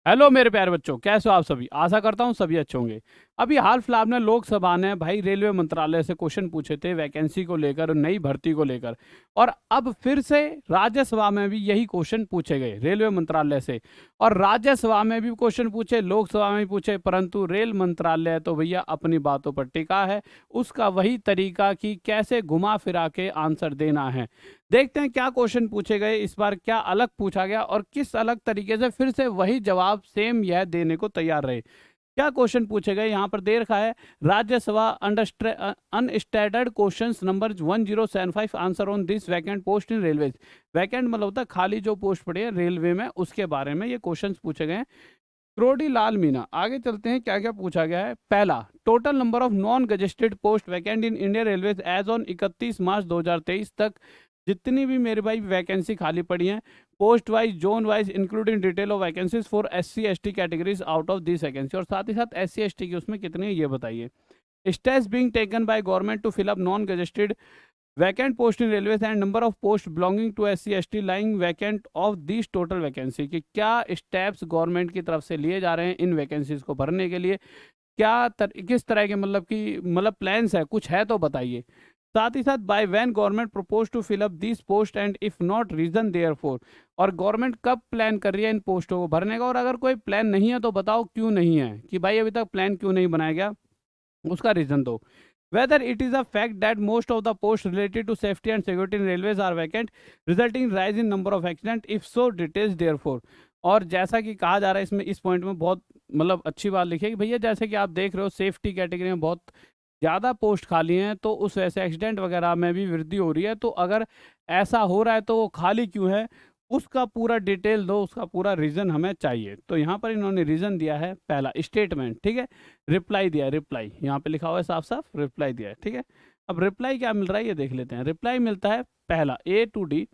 Hello मेरे प्यारे बच्चों, कैसे हो आप सभी। आशा करता हूँ सभी अच्छे होंगे। अभी हाल फिलहाल में लोकसभा ने भाई रेलवे मंत्रालय से क्वेश्चन पूछे थे वैकेंसी को लेकर, नई भर्ती को लेकर। और अब फिर से राज्यसभा में भी यही क्वेश्चन पूछे गए रेलवे मंत्रालय से। और राज्यसभा में भी क्वेश्चन पूछे, लोकसभा में भी पूछे, परंतु रेल मंत्रालय तो भैया अपनी बातों पर टिका है। उसका वही तरीका कि कैसे घुमा फिरा के आंसर देना है। देखते हैं क्या क्वेश्चन पूछे गए इस बार, क्या अलग पूछा गया और किस अलग तरीके से फिर से वही जवाब सेम यह देने को तैयार रहे। क्या क्वेश्चन पूछे गए यहाँ पर दे रखा है, Rajya Sabha unstarred questions number 1075 answer on this vacant post in railway. Vacant मतलब होता है खाली जो पोस्ट पड़ी है रेलवे में, उसके बारे में ये क्वेश्चंस पूछे गए हैं। क्रोडी लाल मीना। आगे चलते हैं क्या क्या पूछा गया है। पहला, total number of non gazetted post vacant in Indian railway as on 31 March 2023 तक जितनी भी मेरे भाई वैकेंसी खाली पड़ी हैं, post wise, zone wise, including detail of vacancies for SC ST categories out of this vacancy. और साथ ही साथ SC ST की उसमें कितने हैं ये बताइए। Steps being taken by government to fill up non gazetted vacant post in railway and number of post belonging to SC ST lying vacant of this total vacancy. कि क्या स्टेप्स गवर्नमेंट की तरफ से लिए जा रहे हैं इन वैकेंसीज को भरने के लिए, किस तरह के मतलब प्लान्स है, कुछ है तो बताइए। साथ ही साथ by when government propose to fill up this post and if not reason there for. और गवर्नमेंट कब प्लान कर रही है इन पोस्टों को भरने का, और अगर कोई प्लान नहीं है तो बताओ क्यों नहीं है, कि भाई अभी तक प्लान क्यों नहीं बनाया गया, उसका रीजन दो। Whether it is a fact that most of the posts related to safety and security in railways are vacant, resulting in rise in number of accident, if so details therefore। और जैसा कि कहा जा रहा है इसमें, इस पॉइंट में बहुत मतलब अच्छी बात लिखी है कि भैया जैसे कि आप देख रहे हो सेफ्टी कैटेगरी में बहुत ज़्यादा पोस्ट खाली हैं, तो उस वजह से एक्सीडेंट वगैरह में भी वृद्धि हो रही है। तो अगर ऐसा हो रहा है तो वो खाली क्यों है, उसका पूरा डिटेल दो, उसका पूरा रीज़न हमें चाहिए। तो यहाँ पर इन्होंने रीज़न दिया है, पहला स्टेटमेंट, ठीक है। रिप्लाई दिया है, रिप्लाई यहाँ पे लिखा हुआ है साफ साफ, रिप्लाई दिया है, ठीक है। अब रिप्लाई क्या मिल रहा है ये देख लेते हैं। रिप्लाई मिलता है पहला, A to D,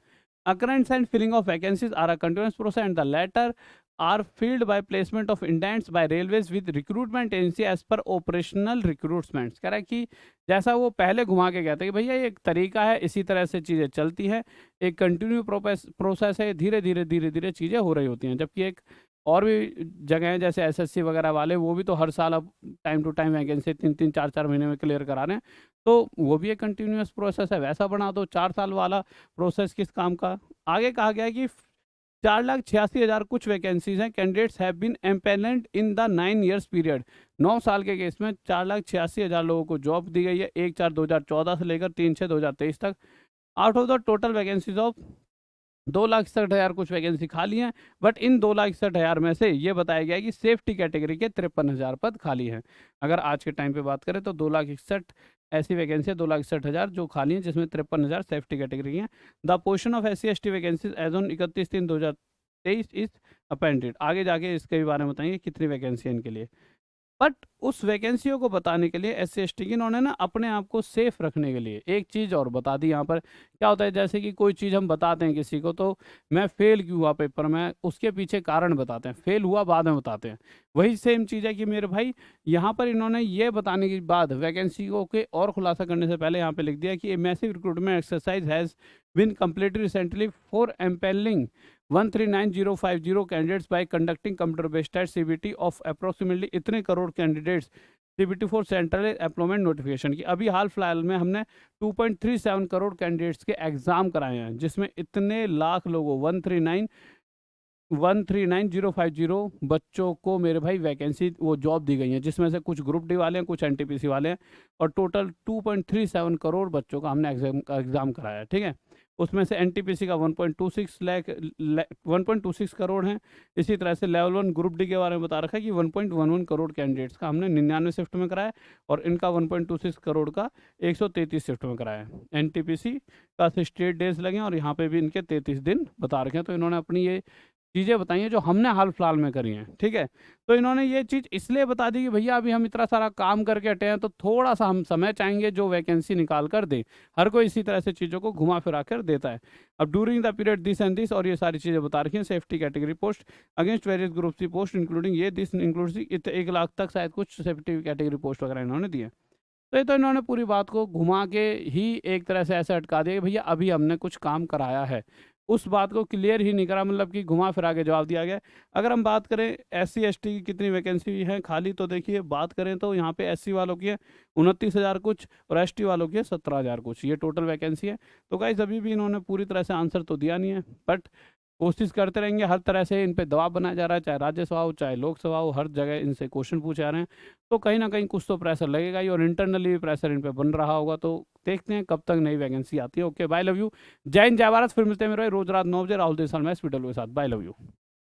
occurrence and filling of vacancies are a continuous process and the latter are filled by placement of indents by railways with recruitment agency as per operational recruitments। कह रहा है कि जैसा वो पहले घुमा के कहते हैं कि भैया ये एक तरीका है, इसी तरह से चीज़ें चलती हैं, एक कंटिन्यू प्रोसेस है, धीरे धीरे चीज़ें हो रही होती हैं। जबकि एक और भी जगह हैं जैसे SSC वगैरह वाले, वो भी तो हर साल अब टाइम टू टाइम वैकेंसी 3 3 4 4 महीने में क्लियर करा रहे हैं। तो वो भी एक कंटिन्यूस प्रोसेस है, वैसा बना दो 4 साल वाला प्रोसेस किस काम का। आगे कहा गया है कि 4,86,000 कुछ वैकेंसीज हैं, candidates have been empanelled in the 9 years period. 9 साल के केस में 4,86,000 लोगों को जॉब दी गई है, 1/4/2014 से लेकर 3/6/2023 तक। Out of the total vacancies of 2,61,000 कुछ वैकेंसी खाली हैं। बट इन 2,61,000 में से ये बताया गया है कि सेफ्टी कैटेगरी के 53,000 पद खाली हैं। अगर आज के टाइम पे बात करें तो 2,61,000 ऐसी वैकेंसी है, 2,61,000 जो खाली हैं, जिसमें 53,000 सेफ्टी कैटेगरी की हैं। The portion of SC ST vacancies as on 31/3/2023 is appended. आगे जाके इसके भी बारे में बताएंगे कितनी वैकेंसी है इनके लिए। बट उस वैकेंसियों को बताने के लिए SC ST की इन्होंने ना अपने आप को सेफ रखने के लिए एक चीज़ और बता दी। यहाँ पर क्या होता है, जैसे कि कोई चीज़ हम बताते हैं किसी को, तो मैं फेल क्यों हुआ पेपर में, उसके पीछे कारण बताते हैं, फेल हुआ बाद में बताते हैं। वही सेम चीज़ है कि मेरे भाई यहाँ पर इन्होंने ये बताने के बाद वैकेंसी को के और खुलासा करने से पहले यहाँ पे लिख दिया कि a massive recruitment exercise has been completed recently for empanelling 139,050 candidates by conducting computer based test CBT of approximately इतने crore candidates CBT for central employment notification की। अभी हाल फिलहाल में हमने 2.37 करोड़ कैंडिडेट्स के एग्जाम कराए हैं, जिसमें इतने लाख लोगों 139,050 बच्चों को मेरे भाई वैकेंसी वो जॉब दी गई है, जिसमें से कुछ ग्रुप डी वाले हैं, कुछ NTPC वाले हैं। और टोटल 2.37 करोड़ बच्चों का हमने एग्जाम कराया है, ठीक है। उसमें से NTPC का 1.26 करोड़ हैं। इसी तरह से लेवल 1 ग्रुप डी के बारे में बता रखा है कि 1.11 करोड़ कैंडिडेट्स का हमने 99 शिफ्ट में कराया, और इनका 1.26 करोड़ का 133 शिफ्ट में कराया है। NTPC का 68 डेज लगे और यहाँ पे भी इनके 33 दिन बता रखे हैं। तो इन्होंने अपनी ये चीज़ें बताई हैं जो हमने हाल फिलहाल में करी हैं, ठीक है। तो इन्होंने ये चीज़ इसलिए बता दी कि भैया अभी हम इतना सारा काम करके हटे हैं, तो थोड़ा सा हम समय चाहेंगे जो वैकेंसी निकाल कर दें। हर कोई इसी तरह से चीज़ों को घुमा फिरा कर देता है। अब during the period this and this, और ये सारी चीज़ें बता रखी हैं। Safety category post against various group C post including ये दिस इंक्लूड 1 लाख तक शायद कुछ सेफ्टी कैटेगरी पोस्ट वगैरह इन्होंने दिए। तो ये तो इन्होंने पूरी बात को घुमा के ही एक तरह से ऐसे अटका दिया कि भैया अभी हमने कुछ काम कराया है। उस बात को क्लियर ही नहीं करा, मतलब कि घुमा फिरा के जवाब दिया गया। अगर हम बात करें SC ST की कितनी वैकेंसी है खाली, तो देखिए बात करें तो यहाँ पे SC वालों की है 29,000 कुछ और ST वालों की है 17,000 कुछ, ये टोटल वैकेंसी है। तो गाइस अभी भी इन्होंने पूरी तरह से आंसर तो दिया नहीं है, बट कोशिश करते रहेंगे। हर तरह से इन पे दबाव बनाया जा रहा है, चाहे राज्यसभा हो चाहे लोकसभा हो, हर जगह इनसे क्वेश्चन पूछे जा रहे हैं। तो कहीं ना कहीं कुछ तो प्रेशर लगेगा ही, और इंटरनली भी प्रेशर इन पे बन रहा होगा। तो देखते हैं कब तक नई वैकेंसी आती है। ओके, बाय, लव यू, जय हिंद जय भारत। फिर मिलते हैं मेरे रोज रात 9 बजे राहुल देसाल मैस वीडियो के साथ। Bye, love you.